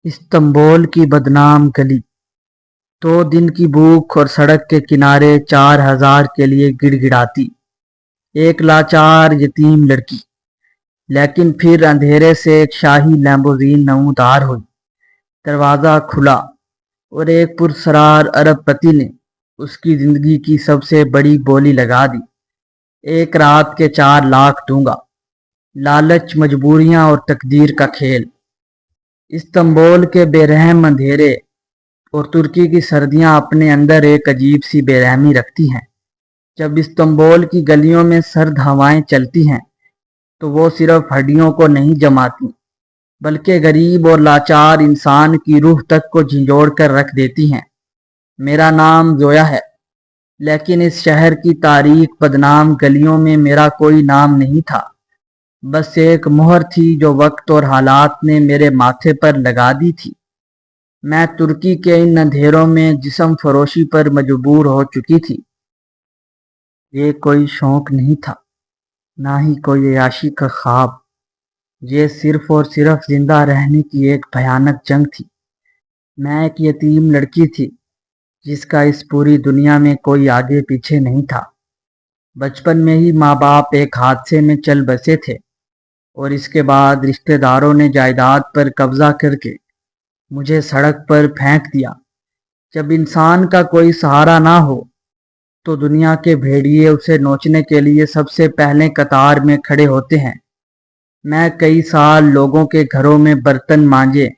Istanbul کی بدنام گلی، 2 دن کی بھوک اور سڑک کے کنارے 4,000 کے لیے گڑ گڑاتی ایک لاچار یتیم لڑکی۔ لیکن پھر اندھیرے سے ایک شاہی لیمبوزین نمودار ہوئی، دروازہ کھلا اور ایک پرسرار ارب پتی نے اس کی زندگی کی سب سے بڑی بولی لگا دی۔ 1 رات کے 4 لاکھ دوں گا۔ لالچ، مجبوریاں اور تقدیر کا کھیل۔ استنبول کے بے رحم اندھیرے اور ترکی کی سردیاں اپنے اندر ایک عجیب سی بے رحمی رکھتی ہیں۔ جب استنبول کی گلیوں میں سرد ہوائیں چلتی ہیں تو وہ صرف ہڈیوں کو نہیں جماتی بلکہ غریب اور لاچار انسان کی روح تک کو جھنجھوڑ کر رکھ دیتی ہیں۔ میرا نام زویا ہے، لیکن اس شہر کی تاریک بدنام گلیوں میں میرا کوئی نام نہیں تھا، بس ایک مہر تھی جو وقت اور حالات نے میرے ماتھے پر لگا دی تھی۔ میں ترکی کے ان اندھیروں میں جسم فروشی پر مجبور ہو چکی تھی۔ یہ کوئی شوق نہیں تھا، نہ ہی کوئی عیاشی کا خواب، یہ صرف اور صرف زندہ رہنے کی ایک بھیانک جنگ تھی۔ میں ایک یتیم لڑکی تھی جس کا اس پوری دنیا میں کوئی آگے پیچھے نہیں تھا۔ بچپن میں ہی ماں باپ ایک حادثے میں چل بسے تھے اور اس کے بعد رشتہ داروں نے جائیداد پر قبضہ کر کے مجھے سڑک پر پھینک دیا۔ جب انسان کا کوئی سہارا نہ ہو تو دنیا کے بھیڑیے اسے نوچنے کے لیے سب سے پہلے قطار میں کھڑے ہوتے ہیں۔ میں کئی سال لوگوں کے گھروں میں برتن مانجے،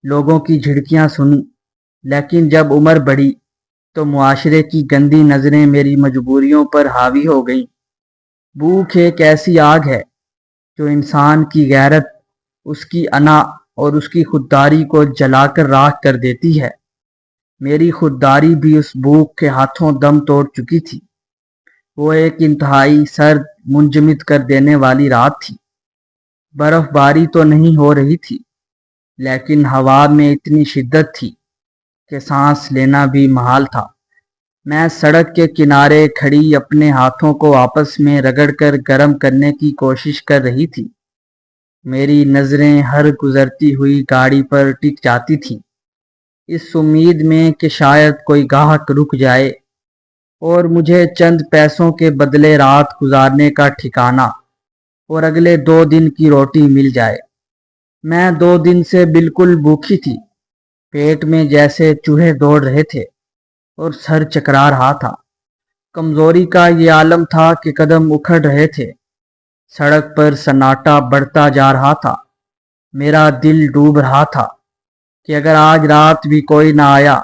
لوگوں کی جھڑکیاں سنی، لیکن جب عمر بڑھی تو معاشرے کی گندی نظریں میری مجبوریوں پر حاوی ہو گئیں۔ بھوک ایک ایسی آگ ہے جو انسان کی غیرت، اس کی انا اور اس کی خودداری کو جلا کر راکھ کر دیتی ہے۔ میری خودداری بھی اس بھوک کے ہاتھوں دم توڑ چکی تھی۔ وہ ایک انتہائی سرد، منجمد کر دینے والی رات تھی۔ برف باری تو نہیں ہو رہی تھی، لیکن ہوا میں اتنی شدت تھی کہ سانس لینا بھی محال تھا۔ میں سڑک کے کنارے کھڑی اپنے ہاتھوں کو آپس میں رگڑ کر گرم کرنے کی کوشش کر رہی تھی۔ میری نظریں ہر گزرتی ہوئی گاڑی پر ٹک جاتی تھیں، اس امید میں کہ شاید کوئی گاہک رک جائے اور مجھے چند پیسوں کے بدلے رات گزارنے کا ٹھکانہ اور اگلے 2 دن کی روٹی مل جائے۔ میں 2 دن سے بالکل بھوکی تھی، پیٹ میں جیسے چوہے دوڑ رہے تھے اور سر چکرا رہا تھا۔ کمزوری کا یہ عالم تھا کہ قدم اکھڑ رہے تھے، سڑک پر سناٹا بڑھتا جا رہا تھا۔ میرا دل ڈوب رہا تھا کہ اگر آج رات بھی کوئی نہ آیا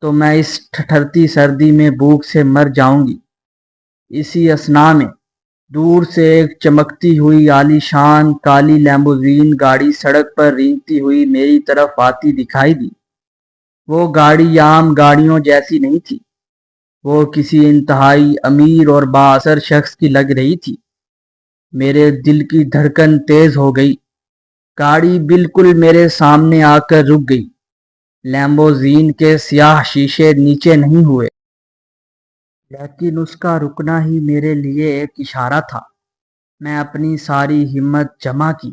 تو میں اس ٹھٹھرتی سردی میں بھوک سے مر جاؤں گی۔ اسی اثنا میں دور سے ایک چمکتی ہوئی عالی شان کالی لیمبوزین گاڑی سڑک پر رینگتی ہوئی میری طرف آتی دکھائی دی۔ وہ گاڑی عام گاڑیوں جیسی نہیں تھی، وہ کسی انتہائی امیر اور با اثر شخص کی لگ رہی تھی۔ میرے دل کی دھڑکن تیز ہو گئی۔ گاڑی بالکل میرے سامنے آ کر رک گئی۔ لیمبوزین کے سیاہ شیشے نیچے نہیں ہوئے، لیکن اس کا رکنا ہی میرے لیے ایک اشارہ تھا۔ میں اپنی ساری ہمت جمع کی،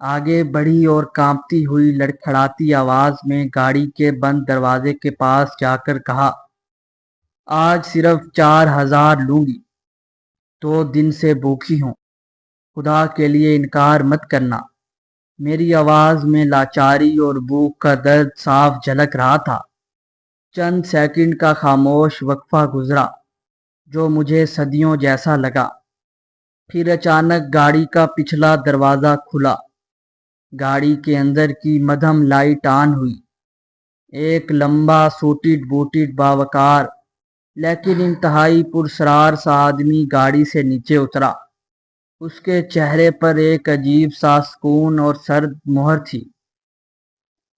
آگے بڑھی اور کانپتی ہوئی لڑکھڑاتی آواز میں گاڑی کے بند دروازے کے پاس جا کر کہا، آج صرف 4,000 لوں گی، 2 دن سے بھوکی ہوں، خدا کے لیے انکار مت کرنا۔ میری آواز میں لاچاری اور بھوک کا درد صاف جھلک رہا تھا۔ چند سیکنڈ کا خاموش وقفہ گزرا جو مجھے صدیوں جیسا لگا۔ پھر اچانک گاڑی کا پچھلا دروازہ کھلا، گاڑی کے اندر کی مدھم لائٹ آن ہوئی۔ ایک لمبا سوٹڈ بوٹڈ باوقار لیکن انتہائی پرسرار سا آدمی گاڑی سے نیچے اترا۔ اس کے چہرے پر ایک عجیب سا سکون اور سرد مہر تھی،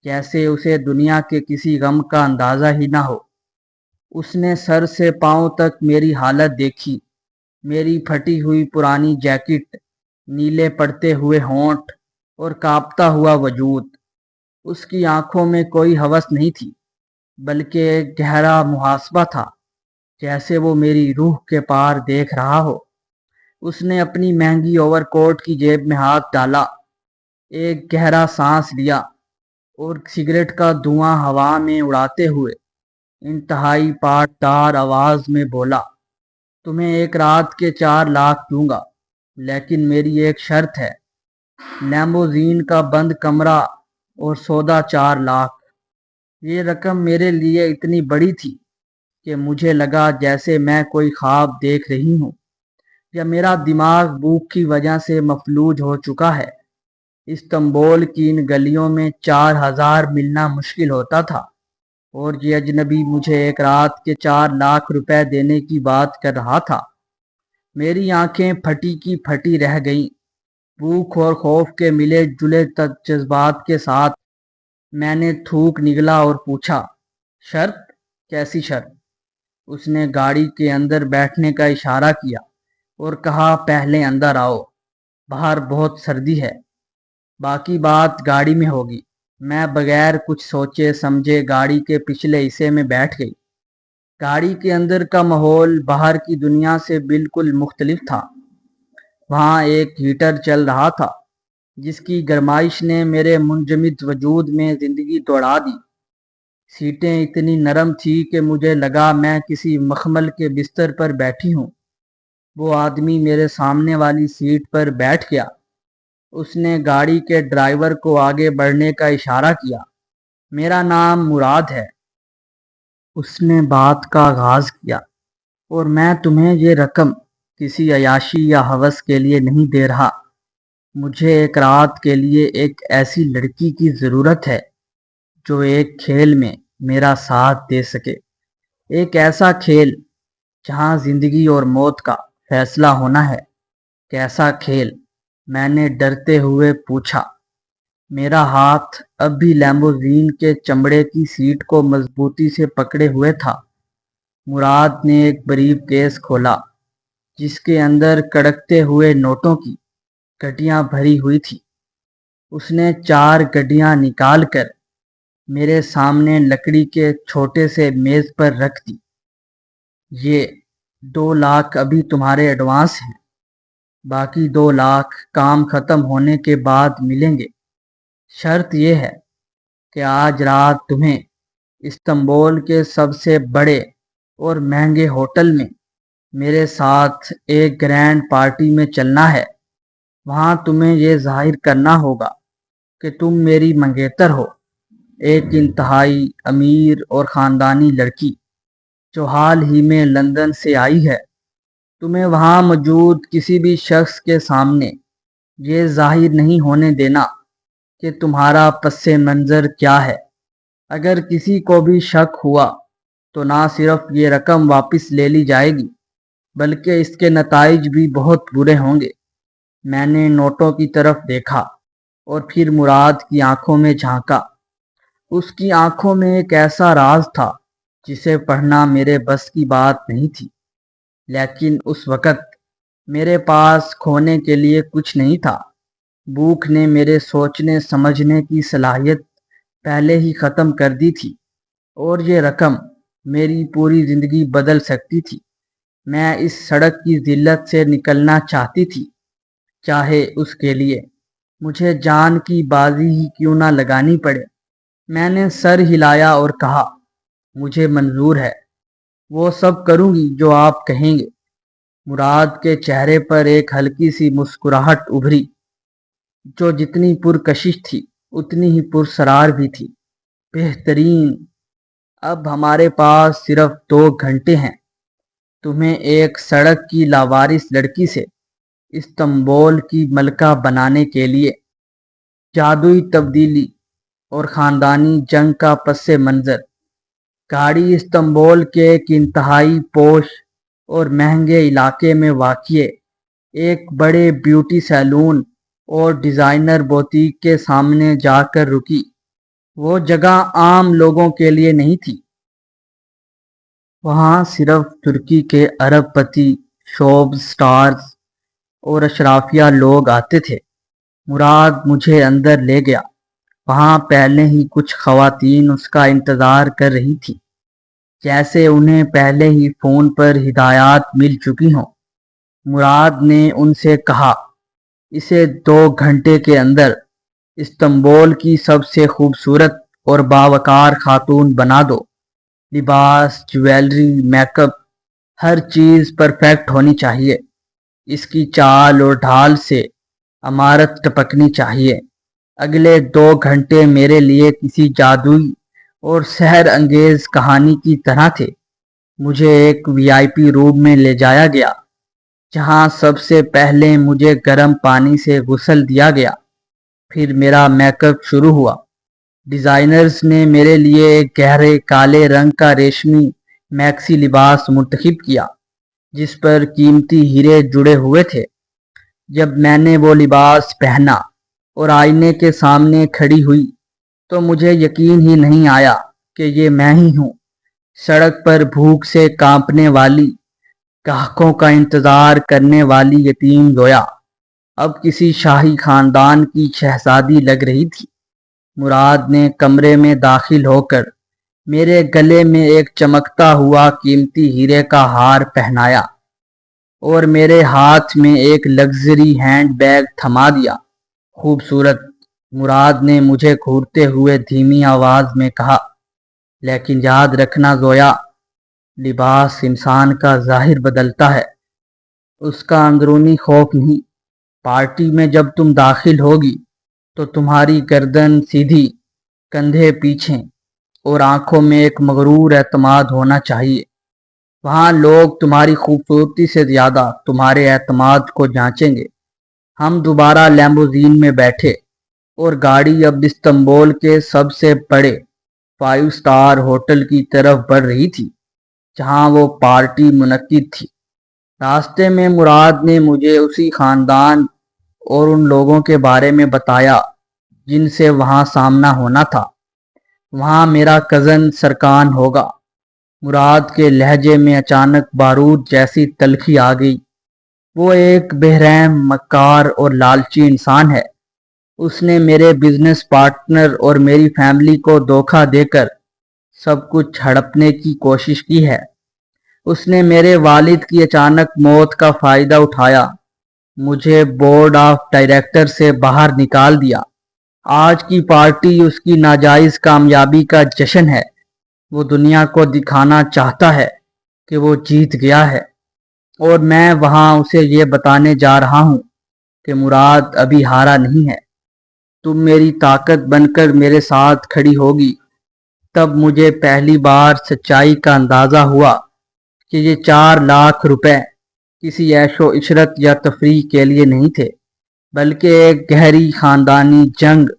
جیسے اسے دنیا کے کسی غم کا اندازہ ہی نہ ہو۔ اس نے سر سے پاؤں تک میری حالت دیکھی، میری پھٹی ہوئی پرانی جیکٹ، نیلے پڑتے ہوئے ہونٹ اور کانپتا ہوا وجود۔ اس کی آنکھوں میں کوئی ہوس نہیں تھی، بلکہ ایک گہرا محاسبہ تھا، جیسے وہ میری روح کے پار دیکھ رہا ہو۔ اس نے اپنی مہنگی اوور کوٹ کی جیب میں ہاتھ ڈالا، ایک گہرا سانس لیا اور سگریٹ کا دھواں ہوا میں اڑاتے ہوئے انتہائی پاٹدار آواز میں بولا، تمہیں ایک رات کے 4 لاکھ دوں گا، لیکن میری ایک شرط ہے، لیموزین کا بند کمرہ اور سودا 4 لاکھ۔ یہ رقم میرے لیے اتنی بڑی تھی کہ مجھے لگا جیسے میں کوئی خواب دیکھ رہی ہوں یا میرا دماغ بھوک کی وجہ سے مفلوج ہو چکا ہے۔ استنبول کی ان گلیوں میں 4,000 ملنا مشکل ہوتا تھا، اور یہ اجنبی مجھے ایک رات کے 4 لاکھ روپے دینے کی بات کر رہا تھا۔ میری آنکھیں پھٹی کی پھٹی رہ گئیں۔ بھوک اور خوف کے ملے جلے جذبات کے ساتھ میں نے تھوک نگلا اور پوچھا، شرط؟ کیسی شرط؟ اس نے گاڑی کے اندر بیٹھنے کا اشارہ کیا اور کہا، پہلے اندر آؤ، باہر بہت سردی ہے، باقی بات گاڑی میں ہوگی۔ میں بغیر کچھ سوچے سمجھے گاڑی کے پچھلے حصے میں بیٹھ گئی۔ گاڑی کے اندر کا ماحول باہر کی دنیا سے بالکل مختلف تھا۔ وہاں ایک ہیٹر چل رہا تھا جس کی گرمائش نے میرے منجمد وجود میں زندگی دوڑا دی۔ سیٹیں اتنی نرم تھی کہ مجھے لگا میں کسی مخمل کے بستر پر بیٹھی ہوں۔ وہ آدمی میرے سامنے والی سیٹ پر بیٹھ گیا۔ اس نے گاڑی کے ڈرائیور کو آگے بڑھنے کا اشارہ کیا۔ میرا نام مراد ہے، اس نے بات کا آغاز کیا، اور میں تمہیں یہ رقم کسی عیاشی یا ہوس کے لیے نہیں دے رہا۔ مجھے ایک رات کے لیے ایک ایسی لڑکی کی ضرورت ہے جو ایک کھیل میں میرا ساتھ دے سکے، ایک ایسا کھیل جہاں زندگی اور موت کا فیصلہ ہونا ہے۔ کیسا کھیل؟ میں نے ڈرتے ہوئے پوچھا۔ میرا ہاتھ اب بھی لیموزین کے چمڑے کی سیٹ کو مضبوطی سے پکڑے ہوئے تھا۔ مراد نے ایک بریف کیس کھولا جس کے اندر کڑکتے ہوئے نوٹوں کی گڈیاں بھری ہوئی تھی۔ اس نے 4 گڈیاں نکال کر میرے سامنے لکڑی کے چھوٹے سے میز پر رکھ دی۔ یہ 2 لاکھ ابھی تمہارے ایڈوانس ہیں، باقی 2 لاکھ کام ختم ہونے کے بعد ملیں گے۔ شرط یہ ہے کہ آج رات تمہیں استنبول کے سب سے بڑے اور مہنگے ہوٹل میں میرے ساتھ ایک گرینڈ پارٹی میں چلنا ہے۔ وہاں تمہیں یہ ظاہر کرنا ہوگا کہ تم میری منگیتر ہو، ایک انتہائی امیر اور خاندانی لڑکی جو حال ہی میں لندن سے آئی ہے۔ تمہیں وہاں موجود کسی بھی شخص کے سامنے یہ ظاہر نہیں ہونے دینا کہ تمہارا پس منظر کیا ہے۔ اگر کسی کو بھی شک ہوا تو نہ صرف یہ رقم واپس لے لی جائے گی بلکہ اس کے نتائج بھی بہت برے ہوں گے۔ میں نے نوٹوں کی طرف دیکھا اور پھر مراد کی آنکھوں میں جھانکا۔ اس کی آنکھوں میں ایک ایسا راز تھا جسے پڑھنا میرے بس کی بات نہیں تھی، لیکن اس وقت میرے پاس کھونے کے لیے کچھ نہیں تھا۔ بھوک نے میرے سوچنے سمجھنے کی صلاحیت پہلے ہی ختم کر دی تھی، اور یہ رقم میری پوری زندگی بدل سکتی تھی۔ میں اس سڑک کی ذلت سے نکلنا چاہتی تھی، چاہے اس کے لیے مجھے جان کی بازی ہی کیوں نہ لگانی پڑے۔ میں نے سر ہلایا اور کہا، مجھے منظور ہے، وہ سب کروں گی جو آپ کہیں گے۔ مراد کے چہرے پر ایک ہلکی سی مسکراہٹ ابھری جو جتنی پرکشش تھی اتنی ہی پرسرار بھی تھی۔ بہترین، اب ہمارے پاس صرف 2 گھنٹے ہیں۔ تمہیں ایک سڑک کی لاوارث لڑکی سے استنبول کی ملکہ بنانے کے لیے جادوئی تبدیلی اور خاندانی جنگ کا پس منظر۔ گاڑی استنبول کے ایک انتہائی پوش اور مہنگے علاقے میں واقع ایک بڑے بیوٹی سیلون اور ڈیزائنر بوتیک کے سامنے جا کر رکی۔ وہ جگہ عام لوگوں کے لیے نہیں تھی۔ وہاں صرف ترکی کے ارب پتی، شوبز سٹارز اور اشرافیہ لوگ آتے تھے۔ مراد مجھے اندر لے گیا۔ وہاں پہلے ہی کچھ خواتین اس کا انتظار کر رہی تھیں، جیسے انہیں پہلے ہی فون پر ہدایات مل چکی ہوں۔ مراد نے ان سے کہا، اسے 2 گھنٹے کے اندر استنبول کی سب سے خوبصورت اور باوقار خاتون بنا دو۔ لباس، جویلری، میک اپ، ہر چیز پرفیکٹ ہونی چاہیے۔ اس کی چال اور ڈھال سے عمارت ٹپکنی چاہیے۔ اگلے 2 گھنٹے میرے لیے کسی جادوئی اور سحر انگیز کہانی کی طرح تھے۔ مجھے ایک وی آئی پی روم میں لے جایا گیا، جہاں سب سے پہلے مجھے گرم پانی سے غسل دیا گیا۔ پھر میرا میک اپ شروع ہوا۔ ڈیزائنرز نے میرے لیے ایک گہرے کالے رنگ کا ریشمی میکسی لباس منتخب کیا، جس پر قیمتی ہیرے جڑے ہوئے تھے۔ جب میں نے وہ لباس پہنا اور آئینے کے سامنے کھڑی ہوئی تو مجھے یقین ہی نہیں آیا کہ یہ میں ہی ہوں۔ سڑک پر بھوک سے کانپنے والی، گاہکوں کا انتظار کرنے والی یتیم زویا اب کسی شاہی خاندان کی شہزادی لگ رہی تھی۔ مراد نے کمرے میں داخل ہو کر میرے گلے میں ایک چمکتا ہوا قیمتی ہیرے کا ہار پہنایا اور میرے ہاتھ میں ایک لگژری ہینڈ بیگ تھما دیا۔ خوبصورت، مراد نے مجھے گھورتے ہوئے دھیمی آواز میں کہا، لیکن یاد رکھنا زویا، لباس انسان کا ظاہر بدلتا ہے، اس کا اندرونی خوف نہیں۔ پارٹی میں جب تم داخل ہوگی تو تمہاری گردن سیدھی، کندھے پیچھے اور آنکھوں میں ایک مغرور اعتماد ہونا چاہیے۔ وہاں لوگ تمہاری خوبصورتی سے زیادہ تمہارے اعتماد کو جانچیں گے۔ ہم دوبارہ لیموزین میں بیٹھے اور گاڑی اب استنبول کے سب سے بڑے 5 اسٹار ہوٹل کی طرف بڑھ رہی تھی، جہاں وہ پارٹی منعقد تھی۔ راستے میں مراد نے مجھے اسی خاندان اور ان لوگوں کے بارے میں بتایا جن سے وہاں سامنا ہونا تھا۔ وہاں میرا کزن سرکان ہوگا۔ مراد کے لہجے میں اچانک بارود جیسی تلخی آ گئی۔ وہ ایک بے رحم، مکار اور لالچی انسان ہے۔ اس نے میرے بزنس پارٹنر اور میری فیملی کو دھوکہ دے کر سب کچھ ہڑپنے کی کوشش کی ہے۔ اس نے میرے والد کی اچانک موت کا فائدہ اٹھایا، مجھے بورڈ آف ڈائریکٹر سے باہر نکال دیا۔ آج کی پارٹی اس کی ناجائز کامیابی کا جشن ہے۔ وہ دنیا کو دکھانا چاہتا ہے کہ وہ جیت گیا ہے، اور میں وہاں اسے یہ بتانے جا رہا ہوں کہ مراد ابھی ہارا نہیں ہے۔ تم میری طاقت بن کر میرے ساتھ کھڑی ہوگی۔ تب مجھے پہلی بار سچائی کا اندازہ ہوا کہ یہ 4 لاکھ روپے کسی عیش و عشرت یا تفریح کے لیے نہیں تھے، بلکہ ایک گہری خاندانی جنگ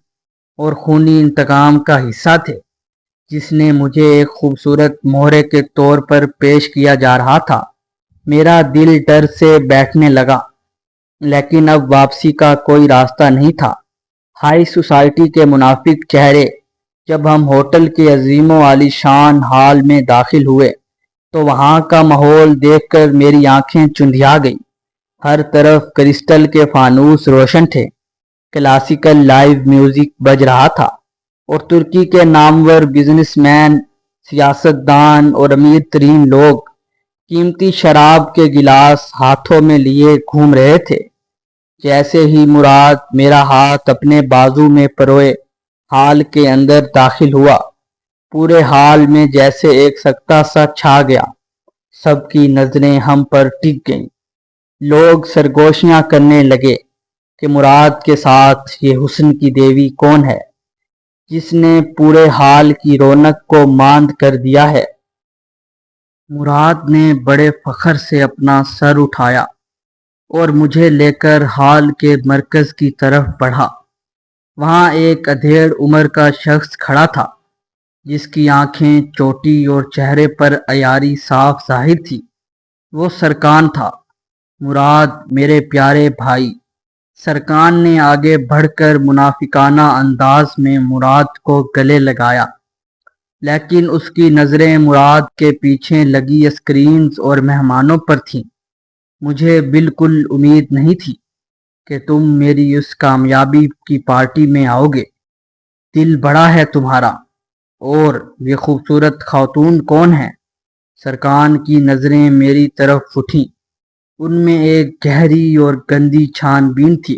اور خونی انتقام کا حصہ تھے، جس نے مجھے ایک خوبصورت مہرے کے طور پر پیش کیا جا رہا تھا۔ میرا دل ڈر سے بیٹھنے لگا، لیکن اب واپسی کا کوئی راستہ نہیں تھا۔ ہائی سوسائٹی کے منافق چہرے۔ جب ہم ہوٹل کے عظیم و عالی شان ہال میں داخل ہوئے تو وہاں کا ماحول دیکھ کر میری آنکھیں چندھیا گئی۔ ہر طرف کرسٹل کے فانوس روشن تھے، کلاسیکل لائیو میوزک بج رہا تھا، اور ترکی کے نامور بزنس مین، سیاستدان اور امیر ترین لوگ قیمتی شراب کے گلاس ہاتھوں میں لیے گھوم رہے تھے۔ جیسے ہی مراد میرا ہاتھ اپنے بازو میں پروئے ہال کے اندر داخل ہوا، پورے ہال میں جیسے ایک سکتہ سا چھا گیا۔ سب کی نظریں ہم پر ٹک گئیں۔ لوگ سرگوشیاں کرنے لگے کہ مراد کے ساتھ یہ حسن کی دیوی کون ہے، جس نے پورے ہال کی رونق کو ماند کر دیا ہے۔ مراد نے بڑے فخر سے اپنا سر اٹھایا اور مجھے لے کر ہال کے مرکز کی طرف بڑھا۔ وہاں ایک ادھیڑ عمر کا شخص کھڑا تھا، جس کی آنکھیں چوٹی اور چہرے پر عیاری صاف ظاہر تھی۔ وہ سرکان تھا۔ مراد، میرے پیارے بھائی، سرکان نے آگے بڑھ کر منافقانہ انداز میں مراد کو گلے لگایا، لیکن اس کی نظریں مراد کے پیچھے لگی اسکرینز اور مہمانوں پر تھیں۔ مجھے بالکل امید نہیں تھی کہ تم میری اس کامیابی کی پارٹی میں آؤ گے۔ دل بڑا ہے تمہارا۔ اور یہ خوبصورت خاتون کون ہے؟ سرکان کی نظریں میری طرف اٹھیں۔ ان میں ایک گہری اور گندی چھان بین تھی۔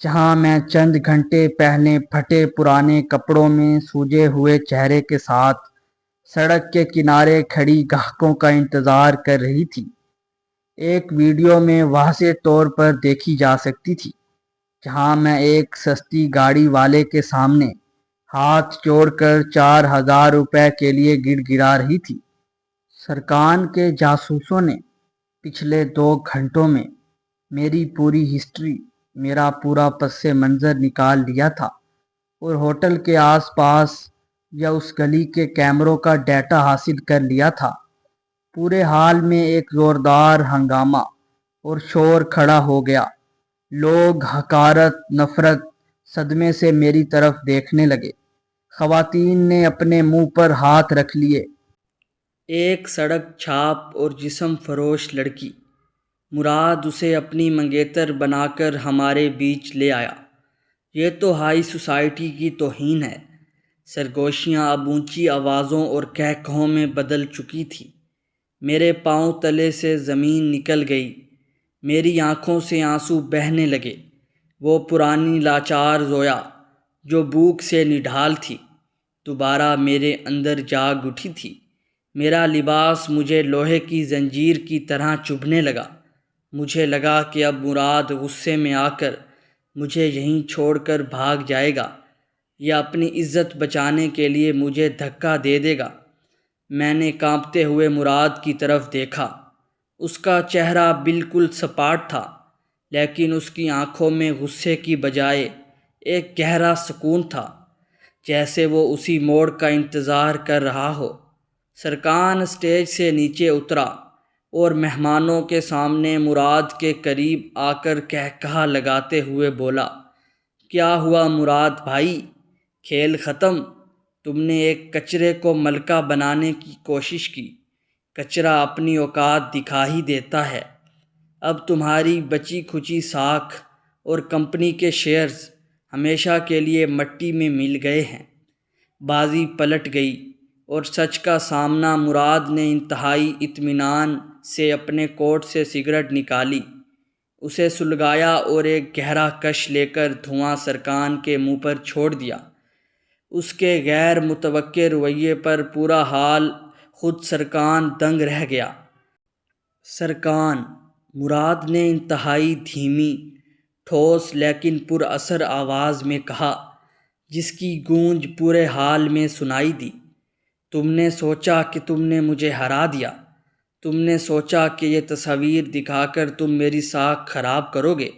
جہاں میں چند گھنٹے پہلے پھٹے پرانے کپڑوں میں سوجے ہوئے چہرے کے ساتھ سڑک کے کنارے کھڑی گاہکوں کا انتظار کر رہی تھی، ایک ویڈیو میں واضح طور پر دیکھی جا سکتی تھی، جہاں میں ایک سستی گاڑی والے کے سامنے ہاتھ جوڑ کر 4,000 روپے کے لیے گڑ گڑا رہی تھی۔ سرکان کے جاسوسوں نے پچھلے 2 گھنٹوں میں میری پوری ہسٹری، میرا پورا پس منظر نکال لیا تھا اور ہوٹل کے آس پاس یا اس گلی کے کیمروں کا ڈیٹا حاصل کر لیا تھا۔ پورے حال میں ایک زوردار ہنگامہ اور شور کھڑا ہو گیا۔ لوگ حقارت، نفرت، صدمے سے میری طرف دیکھنے لگے۔ خواتین نے اپنے منہ پر ہاتھ رکھ لیے۔ ایک سڑک چھاپ اور جسم فروش لڑکی، مراد اسے اپنی منگیتر بنا کر ہمارے بیچ لے آیا۔ یہ تو ہائی سوسائٹی کی توہین ہے۔ سرگوشیاں اب اونچی آوازوں اور کہکہوں میں بدل چکی تھی۔ میرے پاؤں تلے سے زمین نکل گئی، میری آنکھوں سے آنسو بہنے لگے۔ وہ پرانی لاچار زویا جو بھوک سے نڈھال تھی، دوبارہ میرے اندر جاگ اٹھی تھی۔ میرا لباس مجھے لوہے کی زنجیر کی طرح چبھنے لگا۔ مجھے لگا کہ اب مراد غصے میں آ کر مجھے یہیں چھوڑ کر بھاگ جائے گا یا اپنی عزت بچانے کے لیے مجھے دھکا دے دے گا۔ میں نے کانپتے ہوئے مراد کی طرف دیکھا۔ اس کا چہرہ بالکل سپاٹ تھا، لیکن اس کی آنکھوں میں غصے کی بجائے ایک گہرا سکون تھا، جیسے وہ اسی موڑ کا انتظار کر رہا ہو۔ سرکان اسٹیج سے نیچے اترا اور مہمانوں کے سامنے مراد کے قریب آ کر کہکہا لگاتے ہوئے بولا، کیا ہوا مراد بھائی، کھیل ختم؟ تم نے ایک کچرے کو ملکہ بنانے کی کوشش کی، کچرا اپنی اوقات دکھا ہی دیتا ہے۔ اب تمہاری بچی کھچی ساکھ اور کمپنی کے شیئرز ہمیشہ کے لیے مٹی میں مل گئے ہیں۔ بازی پلٹ گئی اور سچ کا سامنا۔ مراد نے انتہائی اطمینان سے اپنے کوٹ سے سگریٹ نکالی، اسے سلگایا اور ایک گہرا کش لے کر دھواں سرکان کے منہ پر چھوڑ دیا۔ اس کے غیر متوقع رویے پر پورا حال خود سرکان دنگ رہ گیا۔ سرکان، مراد نے انتہائی دھیمی، ٹھوس لیکن پر اثر آواز میں کہا، جس کی گونج پورے حال میں سنائی دی، تم نے سوچا کہ تم نے مجھے ہرا دیا، تم نے سوچا کہ یہ تصاویر دکھا کر تم میری ساکھ خراب کرو گے۔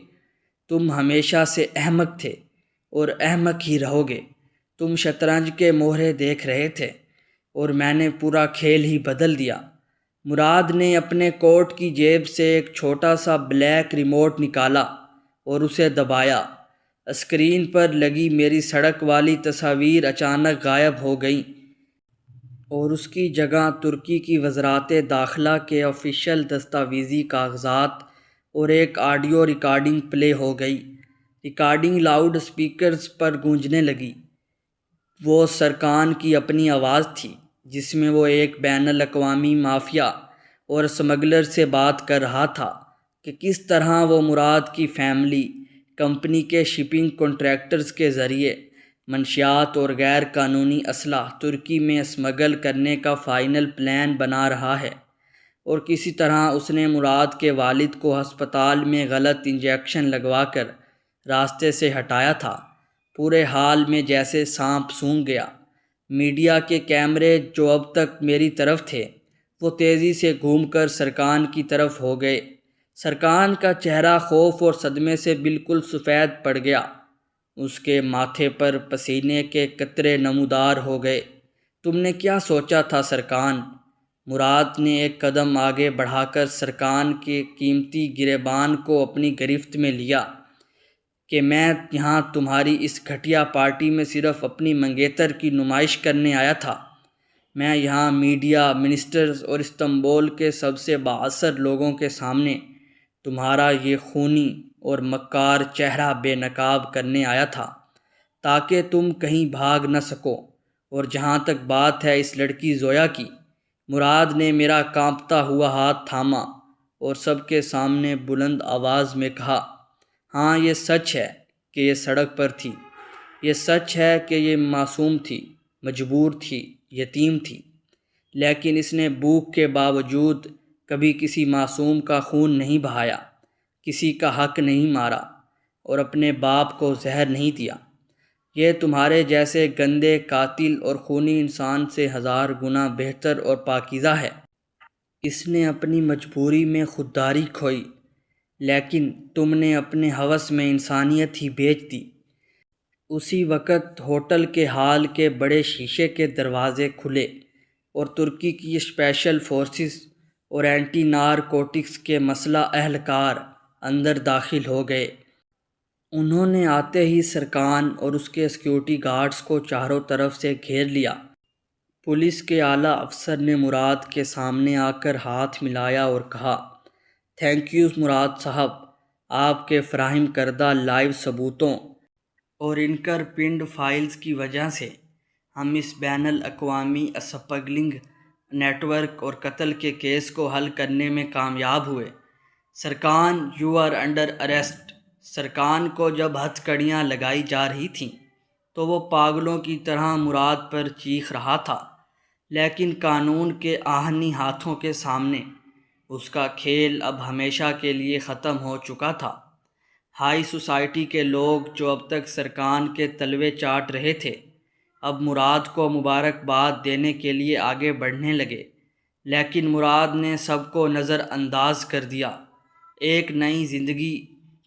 تم ہمیشہ سے احمق تھے اور احمق ہی رہو گے۔ تم شطرنج کے مہرے دیکھ رہے تھے اور میں نے پورا کھیل ہی بدل دیا۔ مراد نے اپنے کوٹ کی جیب سے ایک چھوٹا سا بلیک ریموٹ نکالا اور اسے دبایا۔ اسکرین پر لگی میری سڑک والی تصاویر اچانک غائب ہو گئیں اور اس کی جگہ ترکی کی وزارت داخلہ کے آفیشیل دستاویزی کاغذات اور ایک آڈیو ریکارڈنگ پلے ہو گئی۔ ریکارڈنگ لاؤڈ اسپیکرز پر گونجنے لگی۔ وہ سرکان کی اپنی آواز تھی، جس میں وہ ایک بین الاقوامی مافیا اور اسمگلر سے بات کر رہا تھا کہ کس طرح وہ مراد کی فیملی کمپنی کے شپنگ کنٹریکٹرز کے ذریعے منشیات اور غیر قانونی اسلحہ ترکی میں اسمگل کرنے کا فائنل پلان بنا رہا ہے، اور کسی طرح اس نے مراد کے والد کو ہسپتال میں غلط انجیکشن لگوا کر راستے سے ہٹایا تھا۔ پورے حال میں جیسے سانپ سونگھ گیا۔ میڈیا کے کیمرے جو اب تک میری طرف تھے، وہ تیزی سے گھوم کر سرکان کی طرف ہو گئے۔ سرکان کا چہرہ خوف اور صدمے سے بالکل سفید پڑ گیا۔ اس کے ماتھے پر پسینے کے قطرے نمودار ہو گئے۔ تم نے کیا سوچا تھا سرکان؟ مراد نے ایک قدم آگے بڑھا کر سرکان کے قیمتی گریبان کو اپنی گرفت میں لیا، کہ میں یہاں تمہاری اس گھٹیا پارٹی میں صرف اپنی منگیتر کی نمائش کرنے آیا تھا؟ میں یہاں میڈیا، منسٹرز اور استنبول کے سب سے بااثر لوگوں کے سامنے تمہارا یہ خونی اور مکار چہرہ بے نقاب کرنے آیا تھا، تاکہ تم کہیں بھاگ نہ سکو۔ اور جہاں تک بات ہے اس لڑکی زویا کی، مراد نے میرا کانپتا ہوا ہاتھ تھاما اور سب کے سامنے بلند آواز میں کہا، ہاں یہ سچ ہے، کہ یہ سڑک پر تھی، یہ سچ ہے کہ یہ معصوم تھی، مجبور تھی، یتیم تھی، لیکن اس نے بھوک کے باوجود کبھی کسی معصوم کا خون نہیں بہایا، کسی کا حق نہیں مارا اور اپنے باپ کو زہر نہیں دیا۔ یہ تمہارے جیسے گندے قاتل اور خونی انسان سے 1000 گنا بہتر اور پاکیزہ ہے۔ اس نے اپنی مجبوری میں خودداری کھوئی، لیکن تم نے اپنے ہوس میں انسانیت ہی بیچ دی۔ اسی وقت ہوٹل کے ہال کے بڑے شیشے کے دروازے کھلے اور ترکی کی اسپیشل فورسز اور اینٹی نارکوٹکس کے مسلح اہلکار اندر داخل ہو گئے۔ انہوں نے آتے ہی سرکان اور اس کے سیکیورٹی گارڈز کو چاروں طرف سے گھیر لیا۔ پولیس کے اعلیٰ افسر نے مراد کے سامنے آ کر ہاتھ ملایا اور کہا، تھینک یو مراد صاحب، آپ کے فراہم کردہ لائیو ثبوتوں اور انکر پنڈ فائلز کی وجہ سے ہم اس بین الاقوامی اسمگلنگ نیٹ ورک اور قتل کے کیس کو حل کرنے میں کامیاب ہوئے۔ سرکان، یو آر انڈر اریسٹ۔ سرکان کو جب ہتھ کڑیاں لگائی جا رہی تھیں تو وہ پاگلوں کی طرح مراد پر چیخ رہا تھا، لیکن قانون کے آہنی ہاتھوں کے سامنے اس کا کھیل اب ہمیشہ کے لیے ختم ہو چکا تھا۔ ہائی سوسائٹی کے لوگ جو اب تک سرکان کے تلوے چاٹ رہے تھے، اب مراد کو مبارکباد دینے کے لیے آگے بڑھنے لگے، لیکن مراد نے سب کو نظر انداز کر دیا۔ ایک نئی زندگی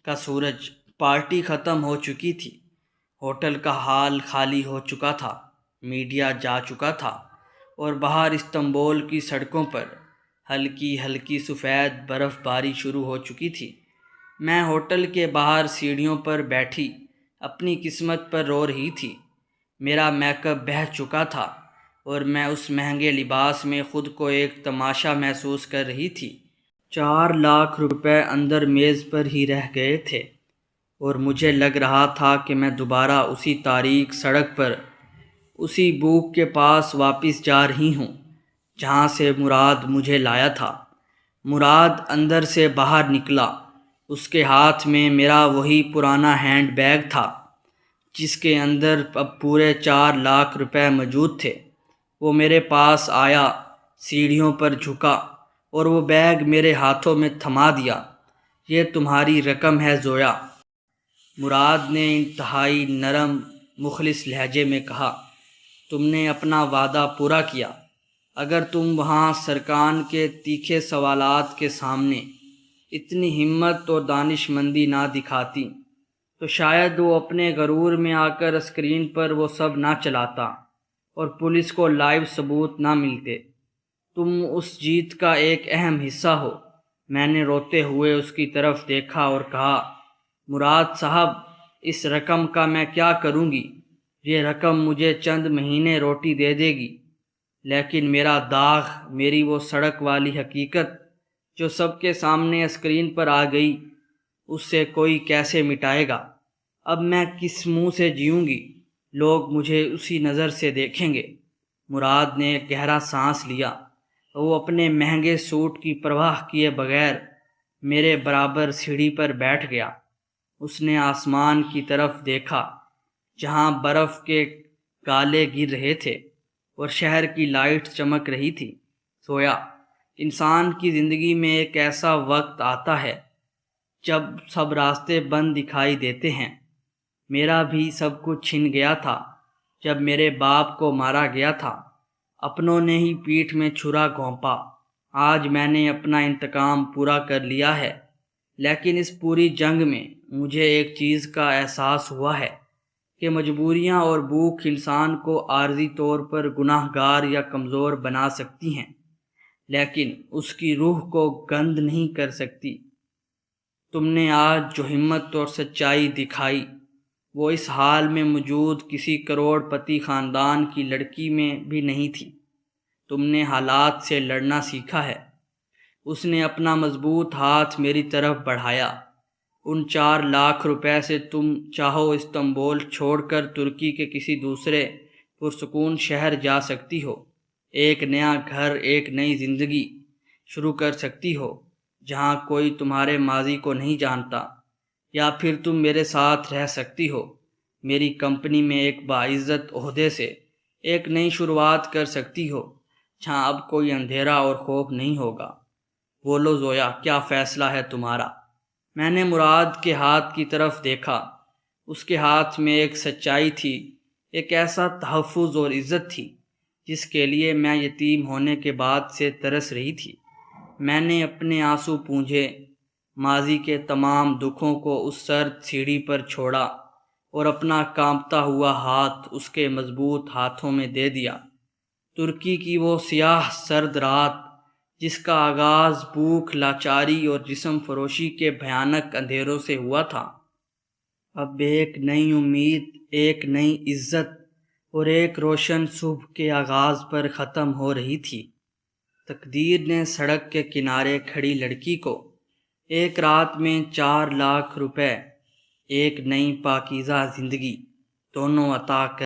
کا سورج۔ پارٹی ختم ہو چکی تھی، ہوٹل کا ہال خالی ہو چکا تھا، میڈیا جا چکا تھا اور باہر استنبول کی سڑکوں پر ہلکی ہلکی سفید برف باری شروع ہو چکی تھی۔ میں ہوٹل کے باہر سیڑھیوں پر بیٹھی اپنی قسمت پر رو رہی تھی۔ میرا میک اپ بہہ چکا تھا اور میں اس مہنگے لباس میں خود کو ایک تماشا محسوس کر رہی تھی۔ 4 لاکھ روپے اندر میز پر ہی رہ گئے تھے اور مجھے لگ رہا تھا کہ میں دوبارہ اسی تاریک سڑک پر، اسی بوک کے پاس واپس جا رہی ہوں جہاں سے مراد مجھے لایا تھا۔ مراد اندر سے باہر نکلا۔ اس کے ہاتھ میں میرا وہی پرانا ہینڈ بیگ تھا جس کے اندر اب پورے 4 لاکھ روپے موجود تھے۔ وہ میرے پاس آیا، سیڑھیوں پر جھکا اور وہ بیگ میرے ہاتھوں میں تھما دیا۔ یہ تمہاری رقم ہے زویا، مراد نے انتہائی نرم مخلص لہجے میں کہا۔ تم نے اپنا وعدہ پورا کیا۔ اگر تم وہاں سرکان کے تیکھے سوالات کے سامنے اتنی ہمت اور دانش مندی نہ دکھاتی تو شاید وہ اپنے غرور میں آ کر اسکرین پر وہ سب نہ چلاتا اور پولیس کو لائیو ثبوت نہ ملتے۔ تم اس جیت کا ایک اہم حصہ ہو۔ میں نے روتے ہوئے اس کی طرف دیکھا اور کہا، مراد صاحب، اس رقم کا میں کیا کروں گی؟ یہ رقم مجھے چند مہینے روٹی دے دے گی، لیکن میرا داغ، میری وہ سڑک والی حقیقت جو سب کے سامنے اسکرین پر آ گئی، اس سے کوئی کیسے مٹائے گا؟ اب میں کس منہ سے جیوں گی؟ لوگ مجھے اسی نظر سے دیکھیں گے۔ مراد نے ایک گہرا سانس لیا۔ وہ اپنے مہنگے سوٹ کی پرواہ کیے بغیر میرے برابر سیڑھی پر بیٹھ گیا۔ اس نے آسمان کی طرف دیکھا جہاں برف کے گالے گر رہے تھے اور شہر کی لائٹ چمک رہی تھی۔ سویا، انسان کی زندگی میں ایک ایسا وقت آتا ہے جب سب راستے بند دکھائی دیتے ہیں۔ میرا بھی سب کچھ چھن گیا تھا جب میرے باپ کو مارا گیا تھا۔ اپنوں نے ہی پیٹھ میں چھرا گھونپا۔ آج میں نے اپنا انتقام پورا کر لیا ہے، لیکن اس پوری جنگ میں مجھے ایک چیز کا احساس ہوا ہے کہ مجبوریاں اور بھوک انسان کو عارضی طور پر گناہ گار یا کمزور بنا سکتی ہیں، لیکن اس کی روح کو گند نہیں کر سکتی۔ تم نے آج جو ہمت اور سچائی دکھائی، وہ اس حال میں موجود کسی کروڑ پتی خاندان کی لڑکی میں بھی نہیں تھی۔ تم نے حالات سے لڑنا سیکھا ہے۔ اس نے اپنا مضبوط ہاتھ میری طرف بڑھایا۔ ان 4 لاکھ روپے سے تم چاہو استنبول چھوڑ کر ترکی کے کسی دوسرے پرسکون شہر جا سکتی ہو، ایک نیا گھر، ایک نئی زندگی شروع کر سکتی ہو جہاں کوئی تمہارے ماضی کو نہیں جانتا۔ یا پھر تم میرے ساتھ رہ سکتی ہو، میری کمپنی میں ایک باعزت عہدے سے ایک نئی شروعات کر سکتی ہو جہاں اب کوئی اندھیرا اور خوف نہیں ہوگا۔ بولو زویا، کیا فیصلہ ہے تمہارا؟ میں نے مراد کے ہاتھ کی طرف دیکھا۔ اس کے ہاتھ میں ایک سچائی تھی، ایک ایسا تحفظ اور عزت تھی جس کے لیے میں یتیم ہونے کے بعد سے ترس رہی تھی۔ میں نے اپنے آنسو پونجھے، ماضی کے تمام دکھوں کو اس سرد سیڑھی پر چھوڑا اور اپنا کانپتا ہوا ہاتھ اس کے مضبوط ہاتھوں میں دے دیا۔ ترکی کی وہ سیاہ سرد رات جس کا آغاز بھوک، لاچاری اور جسم فروشی کے بھیانک اندھیروں سے ہوا تھا، اب ایک نئی امید، ایک نئی عزت اور ایک روشن صبح کے آغاز پر ختم ہو رہی تھی۔ تقدیر نے سڑک کے کنارے کھڑی لڑکی کو ایک رات میں 4 لاکھ روپے، ایک نئی پاکیزہ زندگی دونوں عطا کر